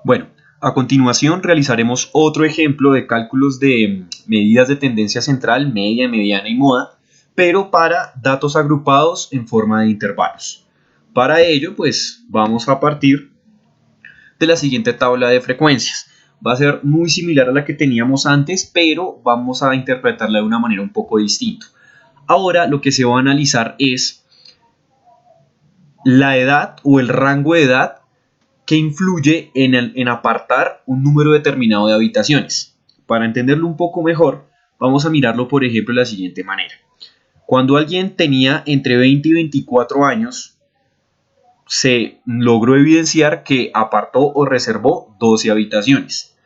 Bueno, a continuación realizaremos otro ejemplo de cálculos de medidas de tendencia central, media, mediana y moda, pero para datos agrupados en forma de intervalos. Para ello, pues vamos a partir de la siguiente tabla de frecuencias. Va a ser muy similar a la que teníamos antes, pero vamos a interpretarla de una manera un poco distinta. Ahora lo que se va a analizar es la edad o el rango de edad que influye en apartar un número determinado de habitaciones. Para entenderlo un poco mejor, vamos a mirarlo por ejemplo de la siguiente manera. Cuando alguien tenía entre 20 y 24 años, se logró evidenciar que apartó o reservó 12 habitaciones.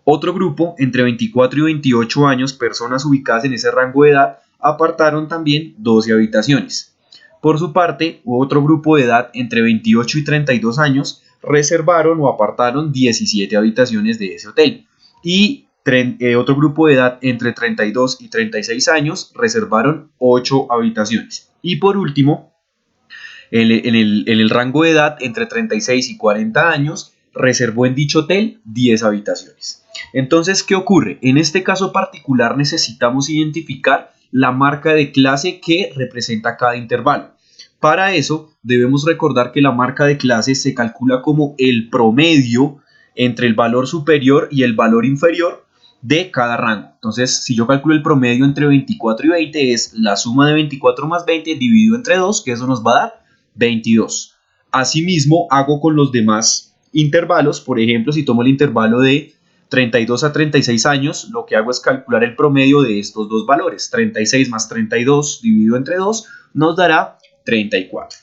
Otro grupo, entre 24 y 28 años, personas ubicadas en ese rango de edad, apartaron también 12 habitaciones. Por su parte, hubo otro grupo de edad entre 28 y 32 años, reservaron o apartaron 17 habitaciones de ese hotel. Y otro grupo de edad entre 32 y 36 años, reservaron 8 habitaciones. Y por último, en el rango de edad entre 36 y 40 años, reservó en dicho hotel 10 habitaciones. Entonces, ¿qué ocurre? En este caso particular necesitamos identificar la marca de clase que representa cada intervalo. Para eso debemos recordar que la marca de clase se calcula como el promedio entre el valor superior y el valor inferior de cada rango. Entonces, si yo calculo el promedio entre 24 y 20, es la suma de 24 más 20 dividido entre 2, que eso nos va a dar 22. Asimismo, hago con los demás intervalos. Por ejemplo, si tomo el intervalo de 32 a 36 años, lo que hago es calcular el promedio de estos dos valores. 36 más 32 dividido entre 2 nos dará 34.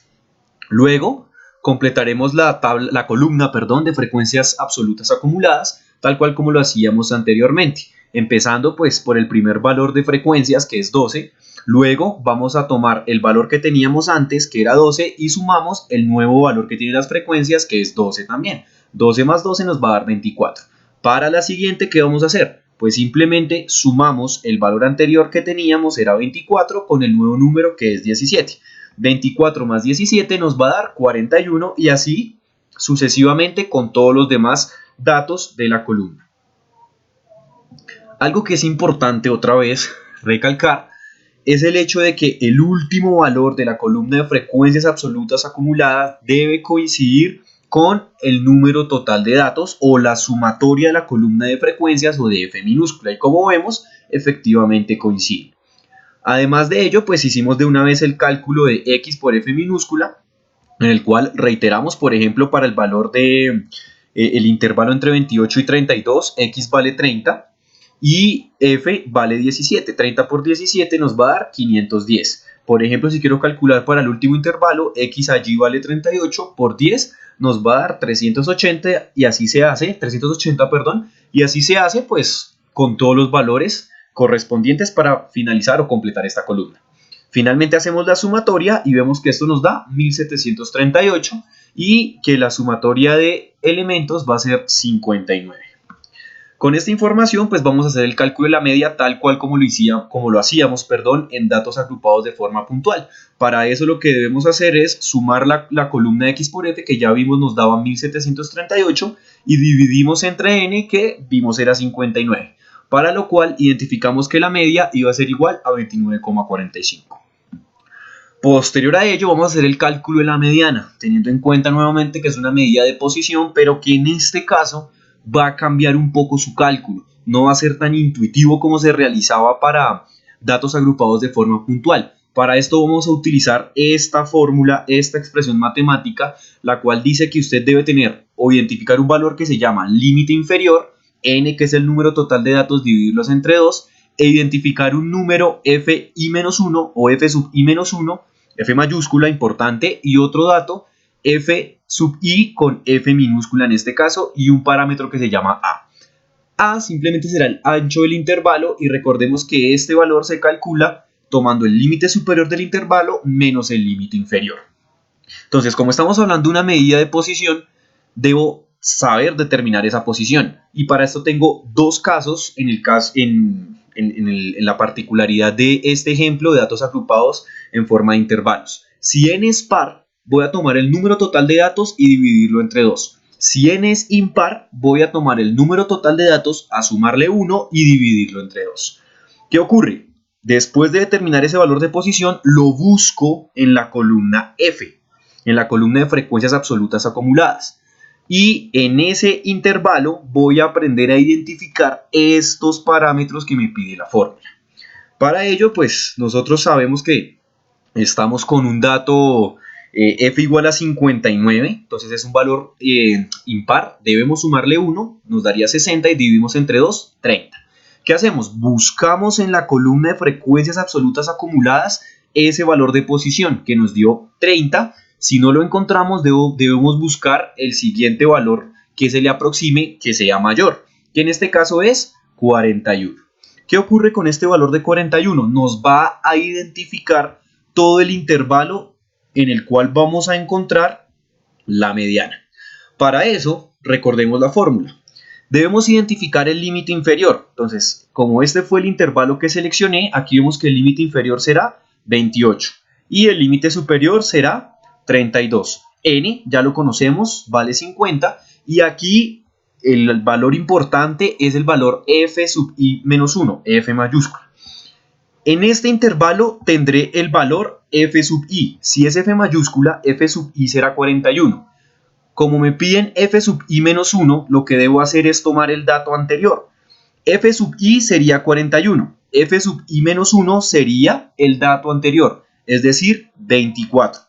Luego, completaremos la columna de frecuencias absolutas acumuladas, tal cual como lo hacíamos anteriormente. Empezando pues por el primer valor de frecuencias, que es 12. Luego vamos a tomar el valor que teníamos antes, que era 12, y sumamos el nuevo valor que tienen las frecuencias, que es 12 también. 12 más 12 nos va a dar 24. Para la siguiente, ¿qué vamos a hacer? Pues simplemente sumamos el valor anterior que teníamos, era 24, con el nuevo número que es 17. 24 más 17 nos va a dar 41 y así sucesivamente con todos los demás datos de la columna. Algo que es importante otra vez recalcar es el hecho de que el último valor de la columna de frecuencias absolutas acumuladas debe coincidir con el número total de datos o la sumatoria de la columna de frecuencias o de F minúscula, y como vemos efectivamente coincide. Además de ello, pues hicimos de una vez el cálculo de x por f minúscula, en el cual reiteramos, por ejemplo, para el valor de el intervalo entre 28 y 32, x vale 30 y f vale 17. 30 por 17 nos va a dar 510. Por ejemplo, si quiero calcular para el último intervalo, x allí vale 38 por 10 nos va a dar 380 y así se hace, 380, perdón, y así se hace pues con todos los valores correspondientes para finalizar o completar esta columna. Finalmente hacemos la sumatoria y vemos que esto nos da 1738 y que la sumatoria de elementos va a ser 59. Con esta información pues vamos a hacer el cálculo de la media tal cual como lo hacíamos en datos agrupados de forma puntual. Para eso lo que debemos hacer es sumar la columna x por f, que ya vimos nos daba 1738, y dividimos entre n, que vimos era 59. Para lo cual identificamos que la media iba a ser igual a 29,45. Posterior a ello vamos a hacer el cálculo de la mediana, teniendo en cuenta nuevamente que es una medida de posición, pero que en este caso va a cambiar un poco su cálculo. No va a ser tan intuitivo como se realizaba para datos agrupados de forma puntual. Para esto vamos a utilizar esta fórmula, esta expresión matemática, la cual dice que usted debe tener o identificar un valor que se llama límite inferior, n, que es el número total de datos, dividirlos entre 2, e identificar un número f i-1 o f sub i-1, f mayúscula, importante, y otro dato, f sub i con f minúscula en este caso, y un parámetro que se llama a. A simplemente será el ancho del intervalo, y recordemos que este valor se calcula tomando el límite superior del intervalo menos el límite inferior. Entonces, como estamos hablando de una medida de posición, debo saber determinar esa posición. Y para esto tengo dos casos en la particularidad de este ejemplo de datos agrupados en forma de intervalos. Si n es par, voy a tomar el número total de datos y dividirlo entre 2. Si n es impar, voy a tomar el número total de datos, a sumarle 1 y dividirlo entre 2. ¿Qué ocurre? Después de determinar ese valor de posición, lo busco en la columna F, en la columna de frecuencias absolutas acumuladas. Y en ese intervalo voy a aprender a identificar estos parámetros que me pide la fórmula. Para ello, pues nosotros sabemos que estamos con un dato f igual a 59, entonces es un valor impar, debemos sumarle 1, nos daría 60 y dividimos entre 2, 30. ¿Qué hacemos? Buscamos en la columna de frecuencias absolutas acumuladas ese valor de posición que nos dio 30. Si no lo encontramos, debemos buscar el siguiente valor que se le aproxime, que sea mayor, que en este caso es 41. ¿Qué ocurre con este valor de 41? Nos va a identificar todo el intervalo en el cual vamos a encontrar la mediana. Para eso, recordemos la fórmula. Debemos identificar el límite inferior. Entonces, como este fue el intervalo que seleccioné, aquí vemos que el límite inferior será 28 y el límite superior será 32. N, ya lo conocemos, vale 50 y aquí el valor importante es el valor f sub i menos 1, f mayúscula. En este intervalo tendré el valor f sub i. Si es f mayúscula, f sub i será 41. Como me piden f sub i menos 1, lo que debo hacer es tomar el dato anterior. F sub i sería 41. F sub i menos 1 sería el dato anterior, es decir, 24.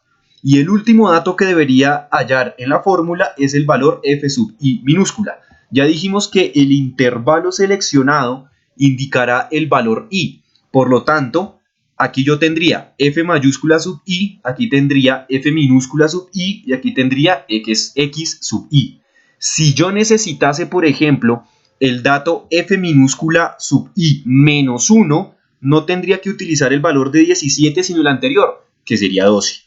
Y el último dato que debería hallar en la fórmula es el valor f sub i minúscula. Ya dijimos que el intervalo seleccionado indicará el valor i. Por lo tanto, aquí yo tendría f mayúscula sub i, aquí tendría f minúscula sub i y aquí tendría x sub i. Si yo necesitase, por ejemplo, el dato f minúscula sub i menos 1, no tendría que utilizar el valor de 17 sino el anterior, que sería 12.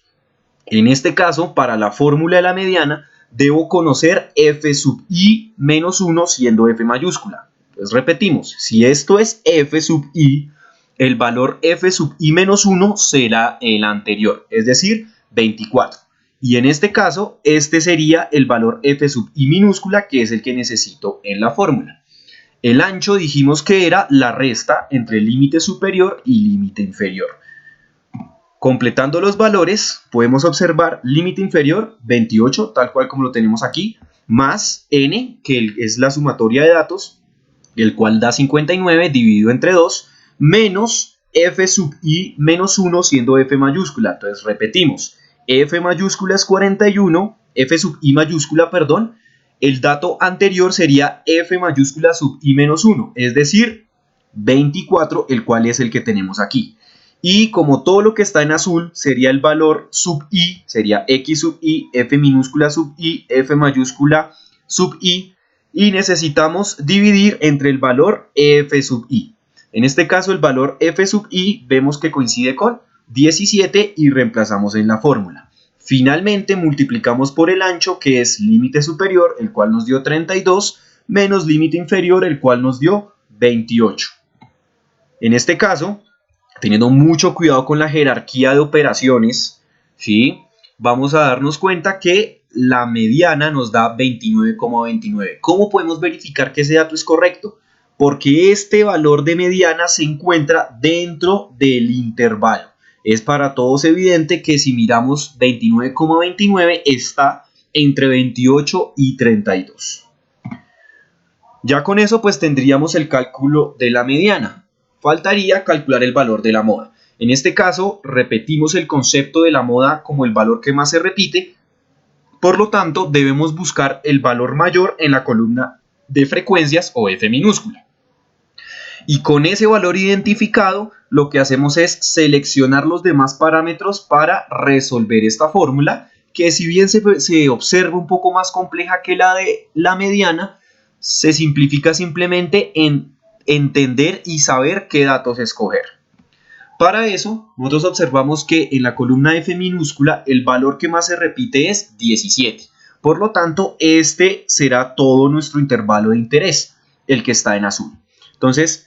En este caso, para la fórmula de la mediana, debo conocer f sub i menos 1 siendo f mayúscula. Entonces repetimos, si esto es f sub i, el valor f sub i menos 1 será el anterior, es decir, 24. Y en este caso, este sería el valor f sub i minúscula, que es el que necesito en la fórmula. El ancho dijimos que era la resta entre límite superior y límite inferior. Completando los valores, podemos observar límite inferior 28, tal cual como lo tenemos aquí, más n, que es la sumatoria de datos, el cual da 59 dividido entre 2, menos f sub i menos 1 siendo f mayúscula. Entonces repetimos, f mayúscula es 41, f sub i mayúscula, perdón, el dato anterior sería f mayúscula sub i menos 1, es decir, 24, el cual es el que tenemos aquí. Y como todo lo que está en azul sería el valor sub i, sería x sub i, f minúscula sub i, f mayúscula sub i, y necesitamos dividir entre el valor f sub i. En este caso el valor f sub i vemos que coincide con 17 y reemplazamos en la fórmula. Finalmente multiplicamos por el ancho, que es límite superior, el cual nos dio 32, menos límite inferior, el cual nos dio 28. En este caso, teniendo mucho cuidado con la jerarquía de operaciones, ¿sí?, vamos a darnos cuenta que la mediana nos da 29,29. ¿Cómo podemos verificar que ese dato es correcto? Porque este valor de mediana se encuentra dentro del intervalo. Es para todos evidente que si miramos 29,29 está entre 28 y 32. Ya con eso pues tendríamos el cálculo de la mediana. Faltaría calcular el valor de la moda. En este caso, repetimos el concepto de la moda como el valor que más se repite. Por lo tanto, debemos buscar el valor mayor en la columna de frecuencias o f minúscula. Y con ese valor identificado, lo que hacemos es seleccionar los demás parámetros para resolver esta fórmula, que si bien se observa un poco más compleja que la de la mediana, se simplifica simplemente en entender y saber qué datos escoger. Para eso, nosotros observamos que en la columna f minúscula el valor que más se repite es 17. Por lo tanto, este será todo nuestro intervalo de interés, el que está en azul. Entonces,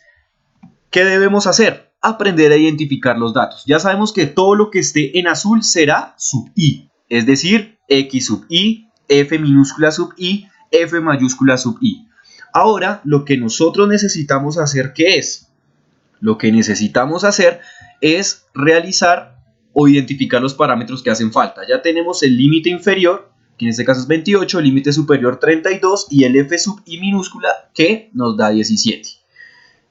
¿qué debemos hacer? Aprender a identificar los datos. Ya sabemos que todo lo que esté en azul será sub i, es decir, x sub i, F minúscula sub I, F mayúscula sub I. Ahora, lo que nosotros necesitamos hacer, ¿qué es? Lo que necesitamos hacer es realizar o identificar los parámetros que hacen falta. Ya tenemos el límite inferior, que en este caso es 28, el límite superior 32 y el F sub I minúscula que nos da 17.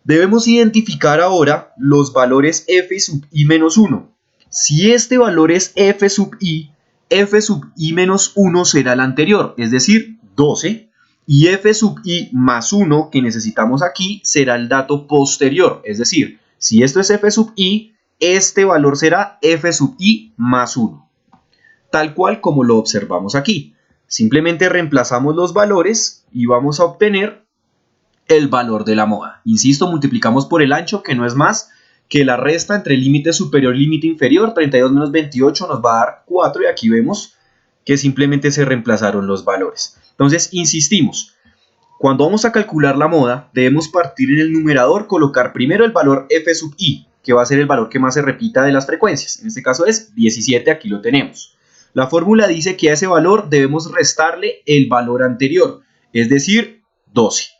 Debemos identificar ahora los valores F sub I menos 1. Si este valor es F sub I menos 1 será el anterior, es decir, 12. Y F sub I más 1 que necesitamos aquí será el dato posterior, es decir, si esto es F sub I, este valor será F sub I más 1. Tal cual como lo observamos aquí. Simplemente reemplazamos los valores y vamos a obtener el valor de la moda. Insisto, multiplicamos por el ancho, que no es más que la resta entre el límite superior y límite inferior. 32 menos 28 nos va a dar 4 y aquí vemos que simplemente se reemplazaron los valores. Entonces, insistimos, cuando vamos a calcular la moda, debemos partir en el numerador, colocar primero el valor F sub I, que va a ser el valor que más se repita de las frecuencias. En este caso es 17, aquí lo tenemos. La fórmula dice que a ese valor debemos restarle el valor anterior, es decir, 12.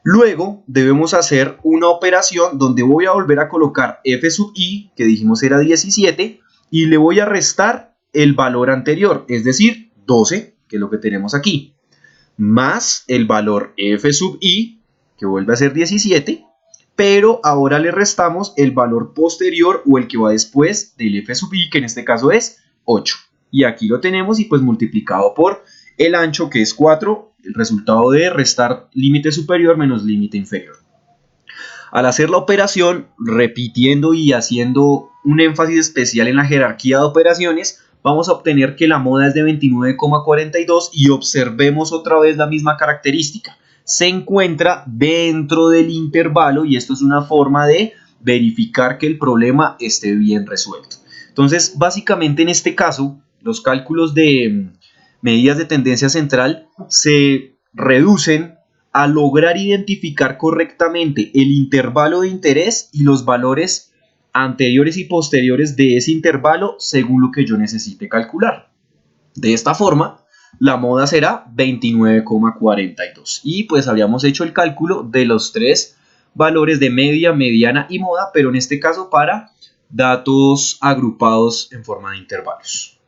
Luego debemos hacer una operación donde voy a volver a colocar F sub I, que dijimos era 17, y le voy a restar el valor anterior, es decir, 12, que es lo que tenemos aquí, más el valor F sub I, que vuelve a ser 17, pero ahora le restamos el valor posterior o el que va después del F sub I, que en este caso es 8. Y aquí lo tenemos y pues multiplicado por el ancho, que es 4, el resultado de restar límite superior menos límite inferior. Al hacer la operación, repitiendo y haciendo un énfasis especial en la jerarquía de operaciones, vamos a obtener que la moda es de 29,42 y observemos otra vez la misma característica. Se encuentra dentro del intervalo y esto es una forma de verificar que el problema esté bien resuelto. Entonces, básicamente en este caso, los cálculos de medidas de tendencia central se reducen a lograr identificar correctamente el intervalo de interés y los valores anteriores y posteriores de ese intervalo según lo que yo necesite calcular. De esta forma, la moda será 29,42. Y pues habíamos hecho el cálculo de los tres valores de media, mediana y moda, pero en este caso para datos agrupados en forma de intervalos.